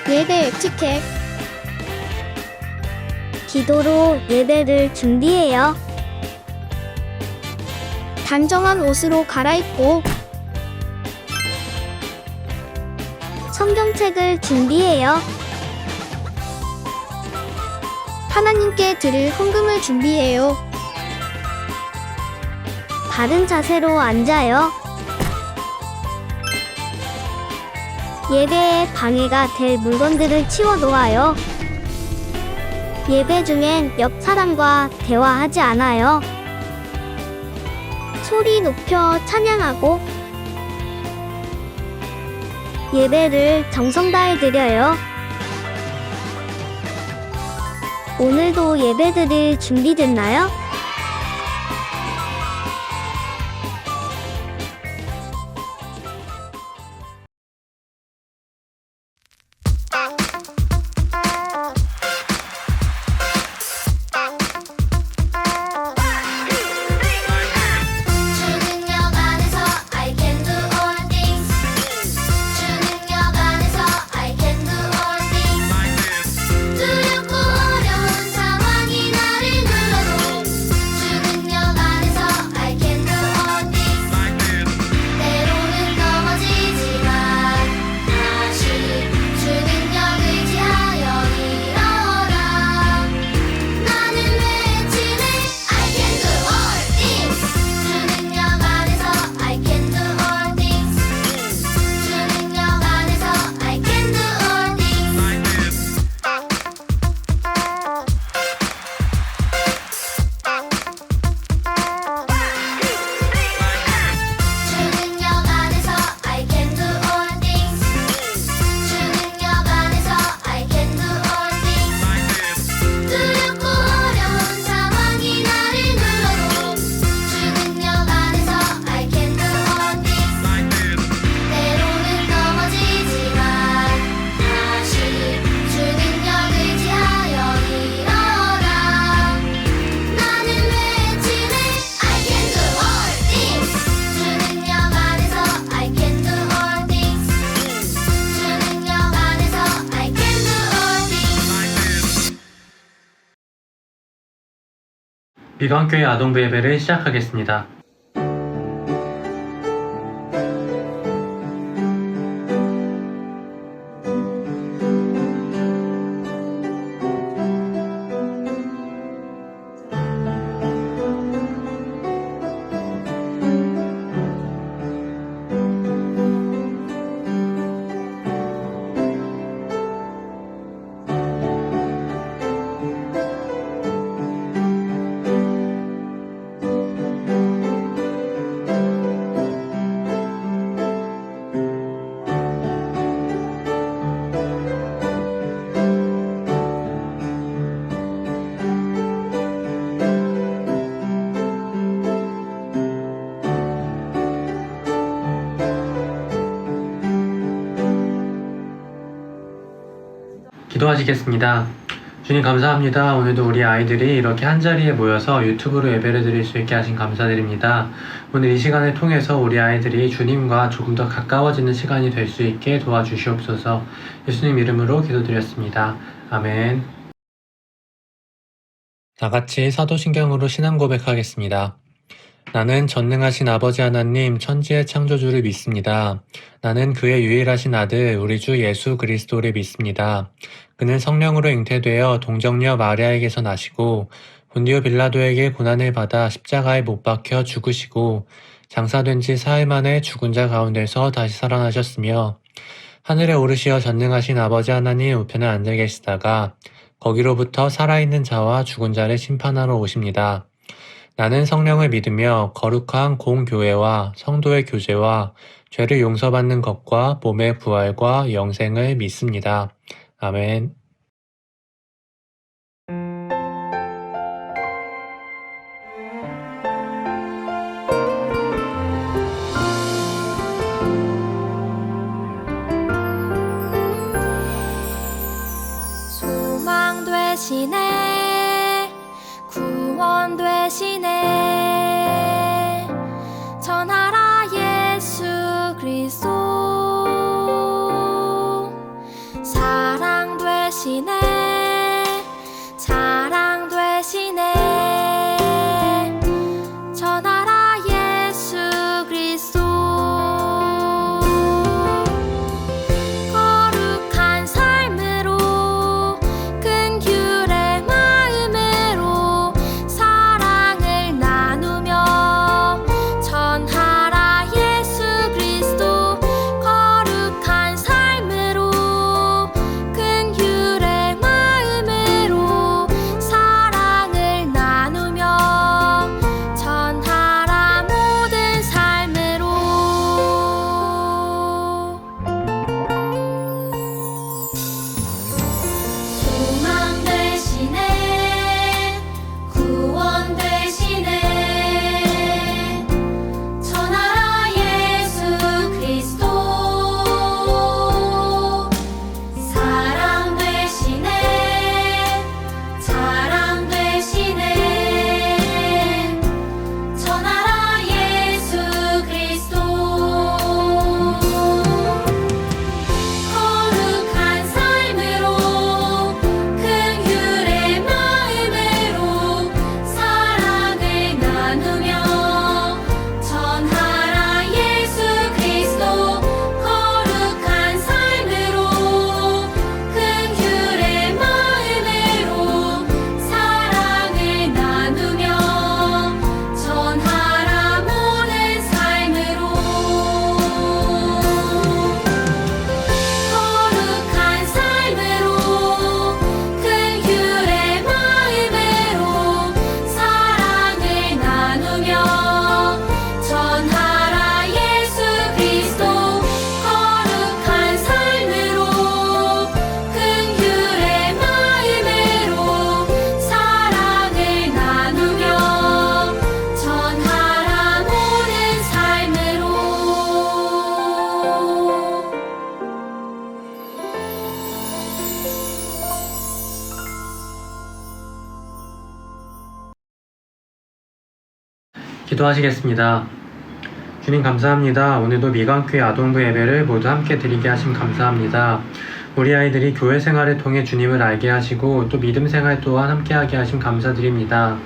예배 에티켓. 기도로 예배를 준비해요. 단정한 옷으로 갈아입고 성경책을 준비해요. 하나님께 드릴 헌금을 준비해요. 바른 자세로 앉아요. 예배에 방해가 될 물건들을 치워 놓아요. 예배 중엔 옆 사람과 대화하지 않아요. 소리 높여 찬양하고 예배를 정성 다해 드려요. 오늘도 예배드릴 준비됐나요? 주능력 안에서 I can do all things. 주능력 안에서 I can do all things. 두렵고 어려운 상황이 나를 눌러도 주능력 안에서 I can do all things. 때로는 넘어지지만 다시 주능력 의지하여 일어나. 나는 외치네 I can do all things. 주능력 안에서 I can do all things. 주능력 안에서 I can do all things. 주능력 안에서 I can do all things. 주능력 안에서 I can do all things. 두렵고 어려운 상황이 나를 눌러도 주능력 안에서 I can do all things. 때로는 넘어지지만 다시 주능력 의지하여 일어나. 나는 외치네 I can do all things. 주능력 안에서 I can do all things. 주능력 안에서 I can do all things. 비강교회 아동부 예배를 시작하겠습니다. 기도하시겠습니다. 주님 감사합니다. 오늘도 우리 아이들이 이렇게 한자리에 모여서 유튜브로 예배를 드릴 수 있게 하신 감사드립니다. 오늘 이 시간을 통해서 우리 아이들이 주님과 조금 더 가까워지는 시간이 될 수 있게 도와주시옵소서. 예수님 이름으로 기도드렸습니다. 아멘. 다 같이 사도신경으로 신앙 고백하겠습니다. 나는 전능하신 아버지 하나님 천지의 창조주를 믿습니다. 나는 그의 유일하신 아들 우리 주 예수 그리스도를 믿습니다. 그는 성령으로 잉태되어 동정녀 마리아에게서 나시고 본디오 빌라도에게 고난을 받아 십자가에 못 박혀 죽으시고 장사된 지 사흘 만에 죽은 자 가운데서 다시 살아나셨으며 하늘에 오르시어 전능하신 아버지 하나님 우편에 앉아 계시다가 거기로부터 살아있는 자와 죽은 자를 심판하러 오십니다. 나는 성령을 믿으며 거룩한 공교회와 성도의 교제와 죄를 용서받는 것과 몸의 부활과 영생을 믿습니다. 아멘. 소망 되시네 구원 되시네 전하라 예수 그리스도 사랑 기도하시겠습니다. 주님 감사합니다. 오늘도 미강교회 아동부 예배를 모두 함께 드리게 하심 감사합니다. 우리 아이들이 교회 생활을 통해 주님을 알게 하시고 또 믿음 생활 또한 함께하게 하심 감사드립니다.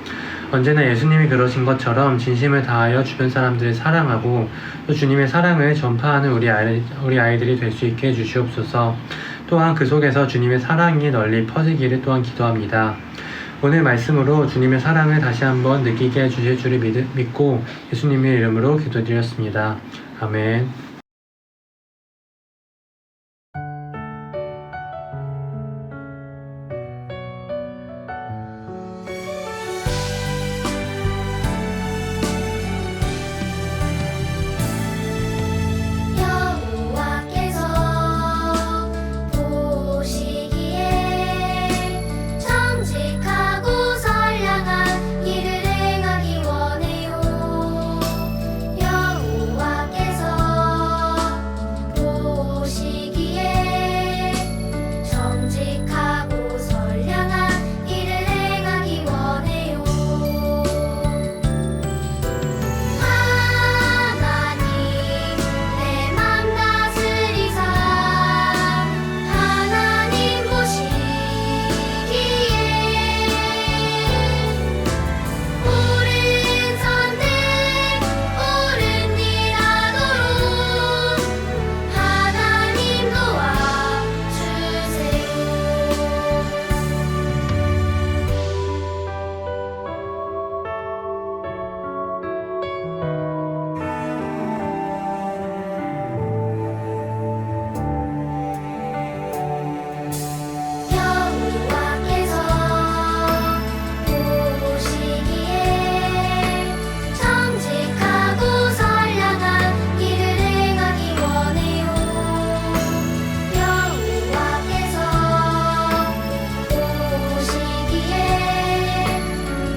언제나 예수님이 그러신 것처럼 진심을 다하여 주변 사람들을 사랑하고 또 주님의 사랑을 전파하는 우리 아이들이 될 수 있게 해주시옵소서. 또한 그 속에서 주님의 사랑이 널리 퍼지기를 또한 기도합니다. 오늘 말씀으로 주님의 사랑을 다시 한번 느끼게 해주실 줄을 믿고 예수님의 이름으로 기도드렸습니다. 아멘. 여호와께서 보시기에 정직하고 선량한 일을 행하기 원해요. 여호와께서 보시기에 정직하고 선량한 일을 행하기 원해요. 하나님 내 맘 다스리사 하나님 보시기에 옳은 선택 옳은 일 하도록 하나님 도와주세요. 여호와께서 보시기에 정직하고 선량한 일을 행하기 원해요. 여호와께서 보시기에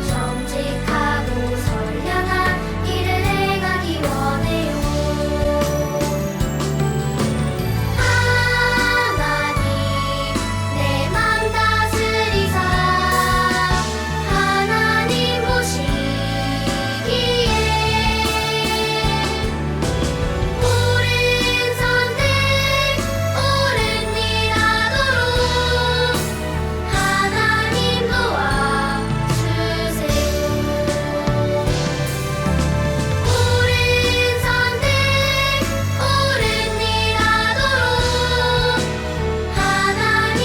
정직하고 선량한 일을 행하기 원해요. 하나님 내 맘 다스리사 하나님 보시기에 옳은 선택 옳은 일 하도록 하나님 도와주세요. 옳은 선택 옳은 일 하도록 하나님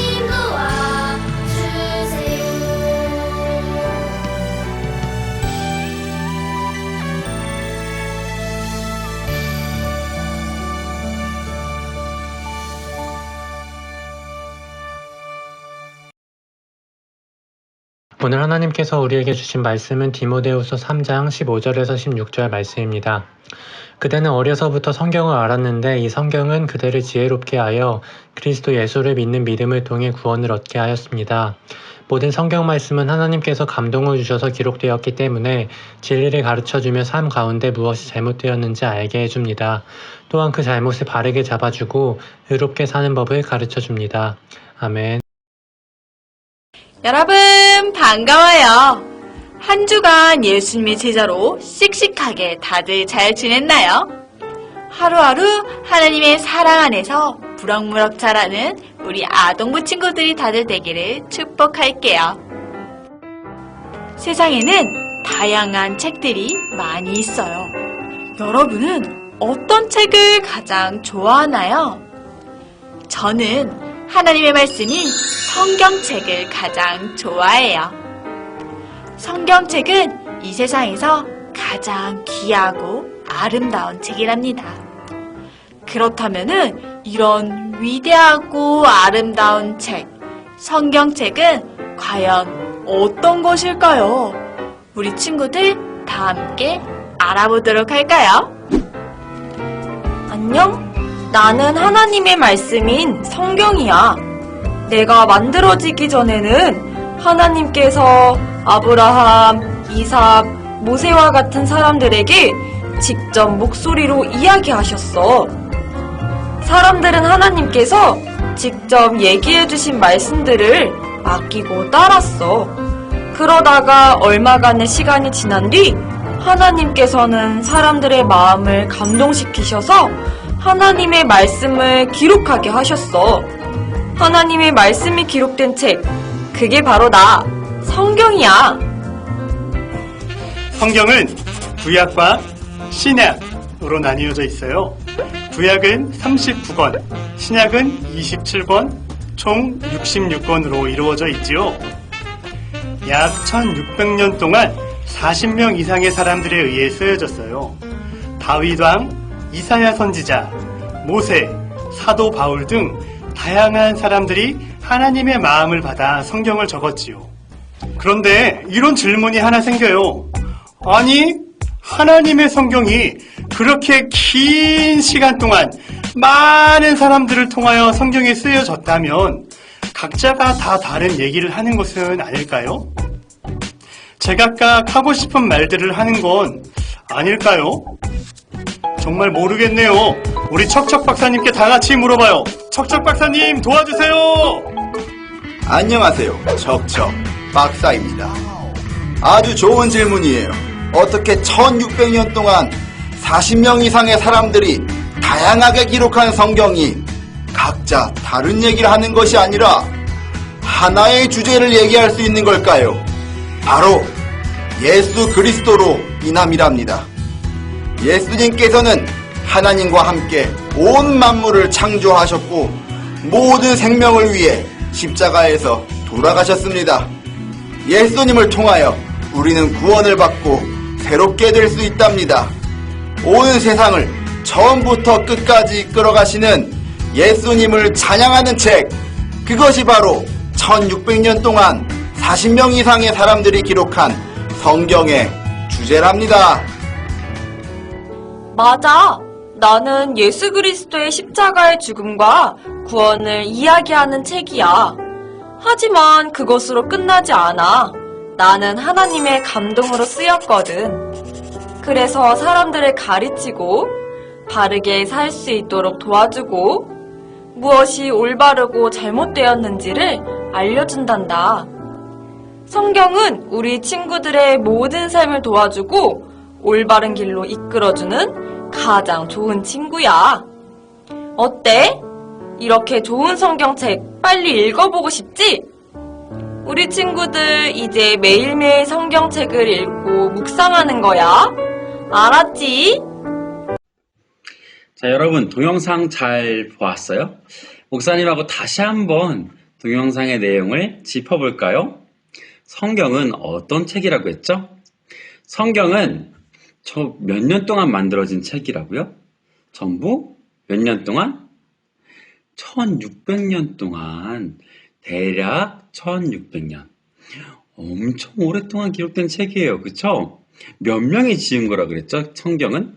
오늘 하나님께서 우리에게 주신 말씀은 디모데후서 3장 15절에서 16절 말씀입니다. 그대는 어려서부터 성경을 알았는데 이 성경은 그대를 지혜롭게 하여 그리스도 예수를 믿는 믿음을 통해 구원을 얻게 하였습니다. 모든 성경 말씀은 하나님께서 감동을 주셔서 기록되었기 때문에 진리를 가르쳐주며 삶 가운데 무엇이 잘못되었는지 알게 해줍니다. 또한 그 잘못을 바르게 잡아주고 의롭게 사는 법을 가르쳐줍니다. 아멘. 여러분 반가워요. 한 주간 예수님의 제자로 씩씩하게 다들 잘 지냈나요? 하루하루 하나님의 사랑 안에서 무럭무럭 자라는 우리 아동부 친구들이 다들 되기를 축복할게요. 세상에는 다양한 책들이 많이 있어요. 여러분은 어떤 책을 가장 좋아하나요? 저는 하나님의 말씀인 성경책을 가장 좋아해요. 성경책은 이 세상에서 가장 귀하고 아름다운 책이랍니다. 그렇다면은 이런 위대하고 아름다운 책, 성경책은 과연 어떤 것일까요? 우리 친구들 다 함께 알아보도록 할까요? 안녕? 나는 하나님의 말씀인 성경이야. 내가 만들어지기 전에는 하나님께서 아브라함, 이삭, 모세와 같은 사람들에게 직접 목소리로 이야기하셨어. 사람들은 하나님께서 직접 얘기해주신 말씀들을 맡기고 따랐어. 그러다가 얼마간의 시간이 지난 뒤 하나님께서는 사람들의 마음을 감동시키셔서 하나님의 말씀을 기록하게 하셨어. 하나님의 말씀이 기록된 책, 그게 바로 성경이야. 성경은 구약과 신약으로 나뉘어져 있어요. 구약은 39권, 신약은 27권, 총 66권으로 이루어져 있지요. 약 1600년 동안 40명 이상의 사람들에 의해 쓰여졌어요. 다윗 왕, 이사야 선지자, 모세, 사도 바울 등 다양한 사람들이 하나님의 마음을 받아 성경을 적었지요. 그런데 이런 질문이 하나 생겨요. 아니, 하나님의 성경이 그렇게 긴 시간 동안 많은 사람들을 통하여 성경에 쓰여졌다면 각자가 다 다른 얘기를 하는 것은 아닐까요? 제각각 하고 싶은 말들을 하는 건 아닐까요? 정말 모르겠네요. 우리 척척 박사님께 다 같이 물어봐요. 척척 박사님 도와주세요. 안녕하세요. 척척 박사입니다. 아주 좋은 질문이에요. 어떻게 1600년 동안 40명 이상의 사람들이 다양하게 기록한 성경이 각자 다른 얘기를 하는 것이 아니라 하나의 주제를 얘기할 수 있는 걸까요? 바로 예수 그리스도로 인함이랍니다. 예수님께서는 하나님과 함께 온 만물을 창조하셨고 모든 생명을 위해 십자가에서 돌아가셨습니다. 예수님을 통하여 우리는 구원을 받고 새롭게 될 수 있답니다. 온 세상을 처음부터 끝까지 이끌어가시는 예수님을 찬양하는 책, 그것이 바로 1600년 동안 40명 이상의 사람들이 기록한 성경의 주제랍니다. 맞아. 나는 예수 그리스도의 십자가의 죽음과 구원을 이야기하는 책이야. 하지만 그것으로 끝나지 않아. 나는 하나님의 감동으로 쓰였거든. 그래서 사람들을 가르치고 바르게 살 수 있도록 도와주고 무엇이 올바르고 잘못되었는지를 알려준단다. 성경은 우리 친구들의 모든 삶을 도와주고 올바른 길로 이끌어주는 가장 좋은 친구야. 어때? 이렇게 좋은 성경책 빨리 읽어보고 싶지? 우리 친구들 이제 매일매일 성경책을 읽고 묵상하는 거야. 알았지? 자, 여러분 동영상 잘 보았어요? 목사님하고 다시 한번 동영상의 내용을 짚어볼까요? 성경은 어떤 책이라고 했죠? 성경은 몇 년 동안 만들어진 책이라고요? 전부 몇 년 동안? 1600년 동안, 대략 1600년. 엄청 오랫동안 기록된 책이에요. 그쵸? 몇 명이 지은 거라 그랬죠? 성경은?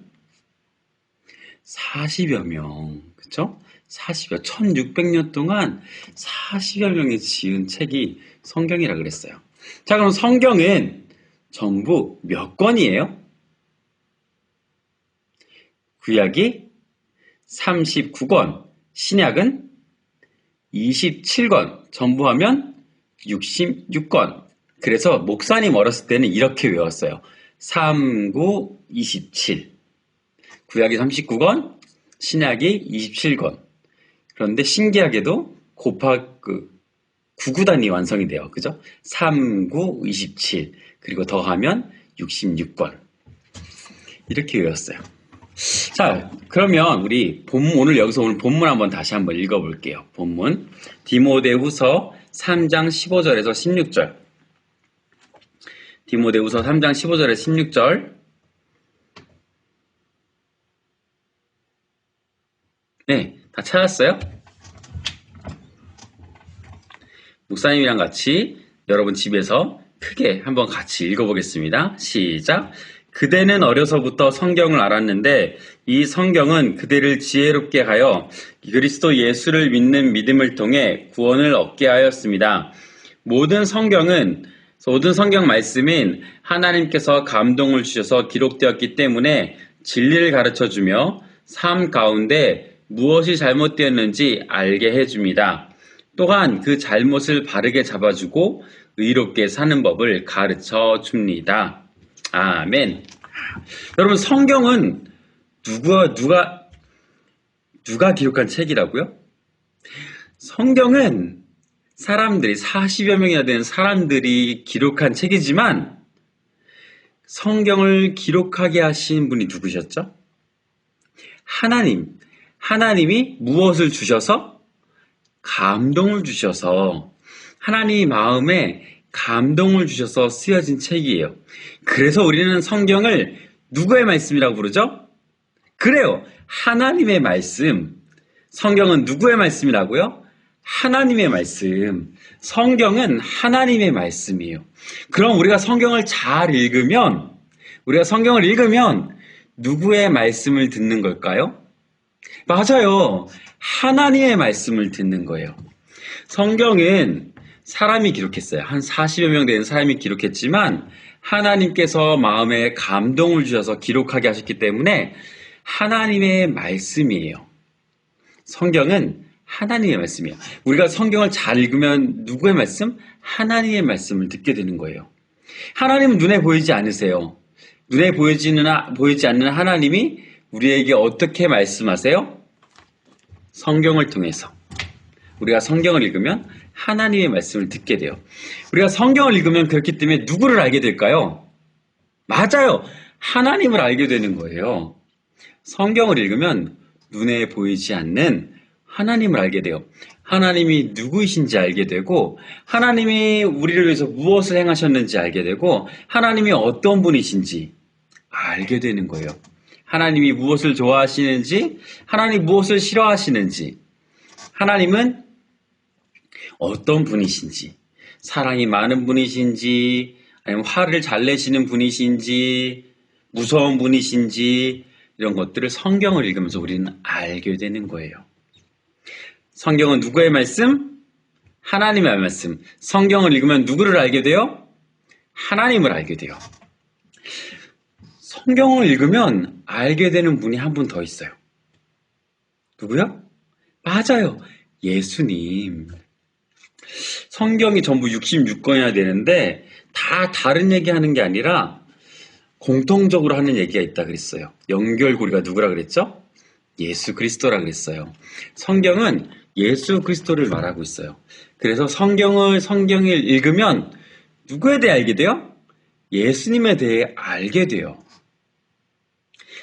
40여 명. 그쵸? 1600년 동안 40여 명이 지은 책이 성경이라 그랬어요. 자, 그럼 성경은 전부 몇 권이에요? 구약이 39권, 신약은 27권, 전부 하면 66권. 그래서 목사님 어렸을 때는 이렇게 외웠어요. 3, 9, 27. 구약이 39권, 신약이 27권. 그런데 신기하게도 곱하기 9구단이 완성이 돼요. 그죠? 3, 9, 27. 그리고 더하면 66권. 이렇게 외웠어요. 자, 그러면 우리 오늘 여기서 오늘 본문 다시 한번 읽어볼게요. 본문. 디모데후서 3장 15절에서 16절. 디모데후서 3장 15절에서 16절. 네, 다 찾았어요? 목사님이랑 같이 여러분 집에서 크게 한번 같이 읽어보겠습니다. 시작! 그대는 어려서부터 성경을 알았는데 이 성경은 그대를 지혜롭게 하여 그리스도 예수를 믿는 믿음을 통해 구원을 얻게 하였습니다. 모든 성경 말씀인 하나님께서 감동을 주셔서 기록되었기 때문에 진리를 가르쳐주며 삶 가운데 무엇이 잘못되었는지 알게 해줍니다. 또한 그 잘못을 바르게 잡아주고 의롭게 사는 법을 가르쳐 줍니다. 아멘. 여러분, 성경은 누가 기록한 책이라고요? 성경은 사람들이 40여 명이나 되는 사람들이 기록한 책이지만 성경을 기록하게 하신 분이 누구셨죠? 하나님이 무엇을 주셔서? 감동을 주셔서, 하나님이 마음에 감동을 주셔서 쓰여진 책이에요. 그래서 우리는 성경을 누구의 말씀이라고 부르죠? 그래요. 하나님의 말씀. 성경은 누구의 말씀이라고요? 하나님의 말씀. 성경은 하나님의 말씀이에요. 그럼 우리가 성경을 잘 읽으면, 누구의 말씀을 듣는 걸까요? 맞아요. 하나님의 말씀을 듣는 거예요. 성경은 사람이 기록했어요. 한 40여 명 되는 사람이 기록했지만 하나님께서 마음에 감동을 주셔서 기록하게 하셨기 때문에 하나님의 말씀이에요. 성경은 하나님의 말씀이에요. 우리가 성경을 잘 읽으면 누구의 말씀? 하나님의 말씀을 듣게 되는 거예요. 하나님은 눈에 보이지 않으세요. 눈에 보이지 않는 하나님이 우리에게 어떻게 말씀하세요? 성경을 통해서. 우리가 성경을 읽으면 하나님의 말씀을 듣게 돼요. 우리가 성경을 읽으면 그렇기 때문에 누구를 알게 될까요? 맞아요. 하나님을 알게 되는 거예요. 성경을 읽으면 눈에 보이지 않는 하나님을 알게 돼요. 하나님이 누구이신지 알게 되고, 하나님이 우리를 위해서 무엇을 행하셨는지 알게 되고, 하나님이 어떤 분이신지 알게 되는 거예요. 하나님이 무엇을 좋아하시는지, 하나님이 무엇을 싫어하시는지, 하나님은 어떤 분이신지, 사랑이 많은 분이신지, 아니면 화를 잘 내시는 분이신지, 무서운 분이신지, 이런 것들을 성경을 읽으면서 우리는 알게 되는 거예요. 성경은 누구의 말씀? 하나님의 말씀. 성경을 읽으면 누구를 알게 돼요? 하나님을 알게 돼요. 성경을 읽으면 알게 되는 분이 한 분 더 있어요. 누구요? 맞아요. 예수님. 성경이 전부 66권이나 되는데 다 다른 얘기하는 게 아니라 공통적으로 하는 얘기가 있다 그랬어요. 연결고리가 누구라 그랬죠? 예수 그리스도라 그랬어요. 성경은 예수 그리스도를 말하고 있어요. 그래서 성경을 읽으면 누구에 대해 알게 돼요? 예수님에 대해 알게 돼요.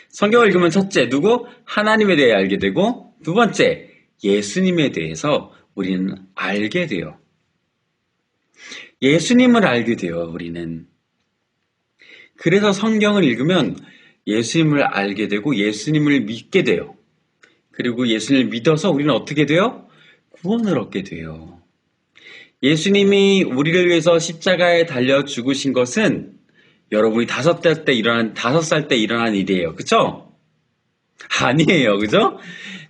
성경을 읽으면 첫째, 누구? 하나님에 대해 알게 되고, 두 번째, 예수님에 대해서 우리는 알게 돼요. 예수님을 알게 돼요, 우리는. 그래서 성경을 읽으면 예수님을 알게 되고 예수님을 믿게 돼요. 그리고 예수님을 믿어서 우리는 어떻게 돼요? 구원을 얻게 돼요. 예수님이 우리를 위해서 십자가에 달려 죽으신 것은 여러분이 5살 때 일어난 일이에요. 그쵸? 아니에요. 그죠?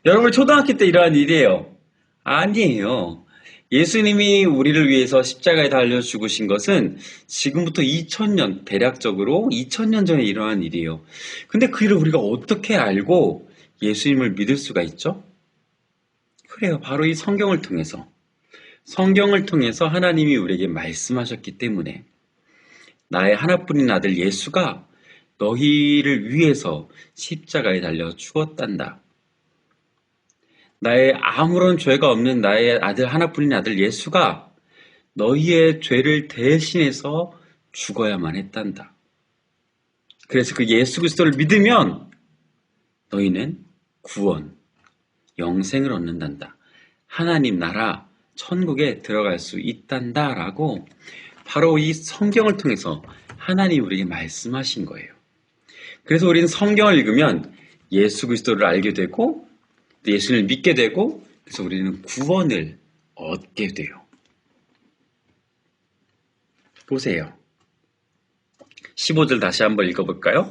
여러분 초등학교 때 일어난 일이에요. 아니에요. 예수님이 우리를 위해서 십자가에 달려 죽으신 것은 지금부터 2000년, 대략적으로 2000년 전에 일어난 일이에요. 근데 그 일을 우리가 어떻게 알고 예수님을 믿을 수가 있죠? 그래요. 바로 이 성경을 통해서. 성경을 통해서 하나님이 우리에게 말씀하셨기 때문에 나의 하나뿐인 아들 예수가 너희를 위해서 십자가에 달려 죽었단다. 나의 아무런 죄가 없는 나의 아들 하나뿐인 아들 예수가 너희의 죄를 대신해서 죽어야만 했단다. 그래서 그 예수 그리스도를 믿으면 너희는 구원, 영생을 얻는단다. 하나님 나라, 천국에 들어갈 수 있단다 라고 바로 이 성경을 통해서 하나님이 우리에게 말씀하신 거예요. 그래서 우리는 성경을 읽으면 예수 그리스도를 알게 되고 예수를 믿게 되고 그래서 우리는 구원을 얻게 돼요. 보세요. 15절 다시 한번 읽어볼까요?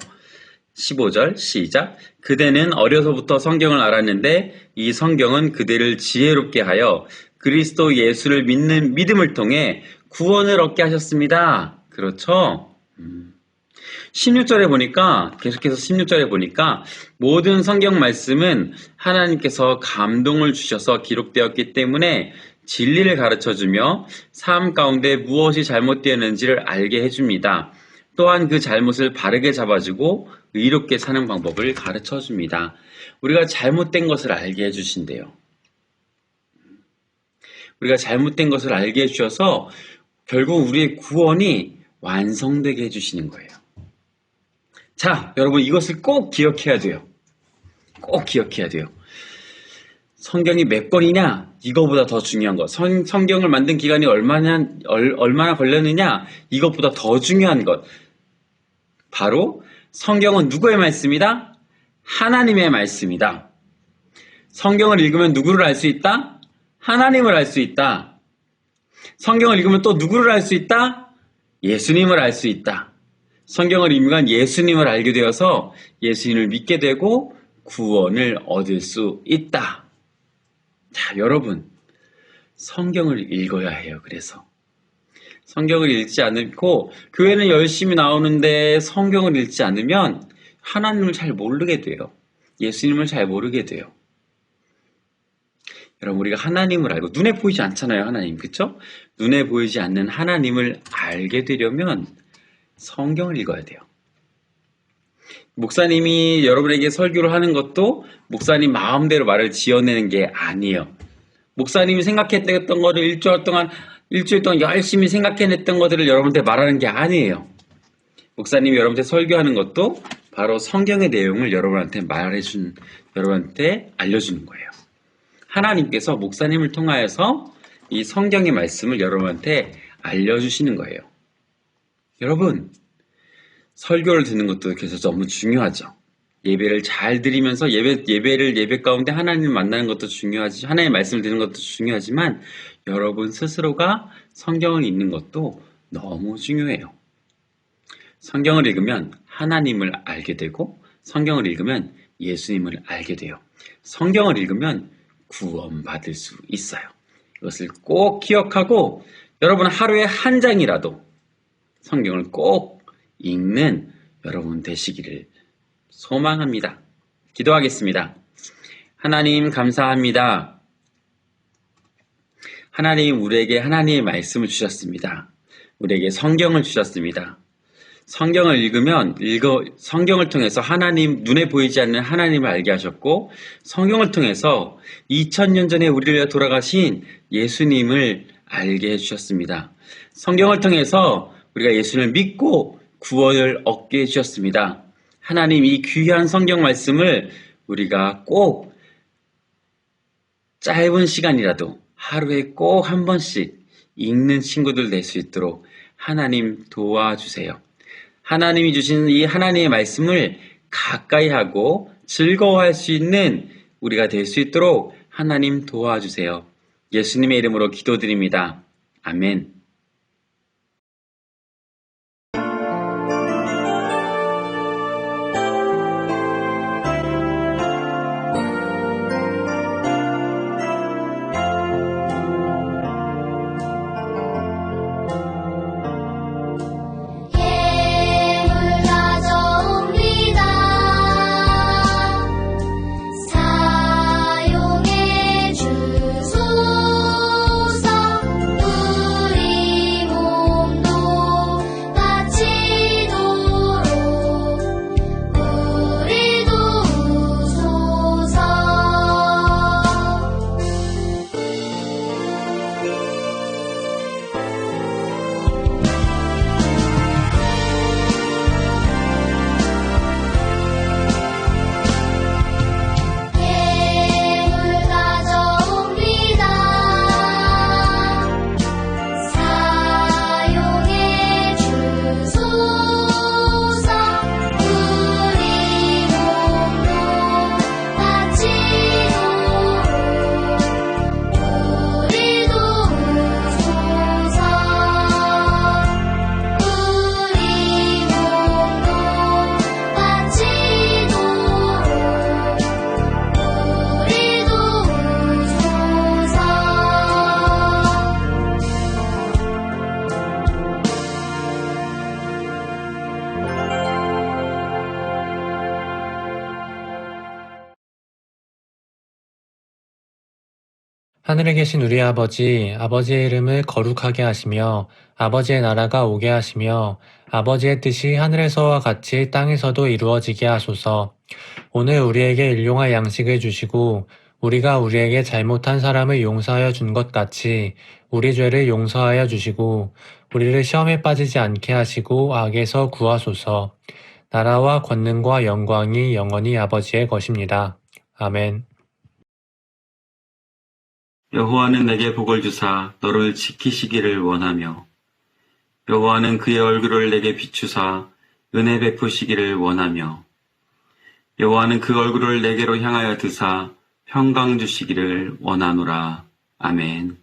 15절 시작. 그대는 어려서부터 성경을 알았는데 이 성경은 그대를 지혜롭게 하여 그리스도 예수를 믿는 믿음을 통해 구원을 얻게 하셨습니다. 그렇죠? 16절에 보니까 계속해서 16절에 보니까 모든 성경 말씀은 하나님께서 감동을 주셔서 기록되었기 때문에 진리를 가르쳐주며 삶 가운데 무엇이 잘못되었는지를 알게 해줍니다. 또한 그 잘못을 바르게 잡아주고 의롭게 사는 방법을 가르쳐 줍니다. 우리가 잘못된 것을 알게 해주신대요. 우리가 잘못된 것을 알게 해주셔서 결국 우리의 구원이 완성되게 해주시는 거예요. 자, 여러분 이것을 꼭 기억해야 돼요. 꼭 기억해야 돼요. 성경이 몇 권이냐? 이거보다 더 중요한 것. 성경을 만든 기간이 얼마나 걸렸느냐? 이것보다 더 중요한 것. 바로 성경은 누구의 말씀이다? 하나님의 말씀이다. 성경을 읽으면 누구를 알 수 있다? 하나님을 알 수 있다. 성경을 읽으면 또 누구를 알 수 있다? 예수님을 알 수 있다. 성경을 읽으면 예수님을 알게 되어서 예수님을 믿게 되고 구원을 얻을 수 있다. 자, 여러분, 성경을 읽어야 해요. 그래서 성경을 읽지 않고 교회는 열심히 나오는데 성경을 읽지 않으면 하나님을 잘 모르게 돼요. 예수님을 잘 모르게 돼요. 여러분, 우리가 하나님을 알고 눈에 보이지 않잖아요. 하나님, 그렇죠? 눈에 보이지 않는 하나님을 알게 되려면 성경을 읽어야 돼요. 목사님이 여러분에게 설교를 하는 것도 목사님 마음대로 말을 지어내는 게 아니에요. 목사님이 생각했던 거를 일주일 동안 열심히 생각해냈던 것들을 여러분한테 말하는 게 아니에요. 목사님이 여러분한테 설교하는 것도 바로 성경의 내용을 여러분한테 여러분한테 알려주는 거예요. 하나님께서 목사님을 통하여서 이 성경의 말씀을 여러분한테 알려주시는 거예요. 여러분, 설교를 듣는 것도 그래서 너무 중요하죠. 예배를 잘 드리면서 예배 가운데 하나님을 만나는 것도 중요하지, 하나님의 말씀을 듣는 것도 중요하지만 여러분 스스로가 성경을 읽는 것도 너무 중요해요. 성경을 읽으면 하나님을 알게 되고 성경을 읽으면 예수님을 알게 돼요. 성경을 읽으면 구원받을 수 있어요. 이것을 꼭 기억하고 여러분 하루에 한 장이라도 성경을 꼭 읽는 여러분 되시기를 소망합니다. 기도하겠습니다. 하나님 감사합니다. 하나님 우리에게 하나님의 말씀을 주셨습니다. 우리에게 성경을 주셨습니다. 성경을 읽으면 성경을 통해서 하나님, 눈에 보이지 않는 하나님을 알게 하셨고 성경을 통해서 2000년 전에 우리를 위해 돌아가신 예수님을 알게 해주셨습니다. 성경을 통해서 우리가 예수님을 믿고 구원을 얻게 해주셨습니다. 하나님, 이 귀한 성경 말씀을 우리가 꼭 짧은 시간이라도 하루에 꼭 한 번씩 읽는 친구들 될 수 있도록 하나님 도와주세요. 하나님이 주신 이 하나님의 말씀을 가까이 하고 즐거워할 수 있는 우리가 될 수 있도록 하나님 도와주세요. 예수님의 이름으로 기도드립니다. 아멘. 사용해 주소서. 우리 하늘에 계신 우리 아버지, 아버지의 이름을 거룩하게 하시며 아버지의 나라가 오게 하시며 아버지의 뜻이 하늘에서와 같이 땅에서도 이루어지게 하소서. 오늘 우리에게 일용할 양식을 주시고 우리가 우리에게 잘못한 사람을 용서하여 준 것 같이 우리 죄를 용서하여 주시고 우리를 시험에 빠지지 않게 하시고 악에서 구하소서. 나라와 권능과 영광이 영원히 아버지의 것입니다. 아멘. 여호와는 내게 복을 주사 너를 지키시기를 원하며 여호와는 그의 얼굴을 내게 비추사 은혜 베푸시기를 원하며 여호와는 그 얼굴을 내게로 향하여 드사 평강 주시기를 원하노라. 아멘.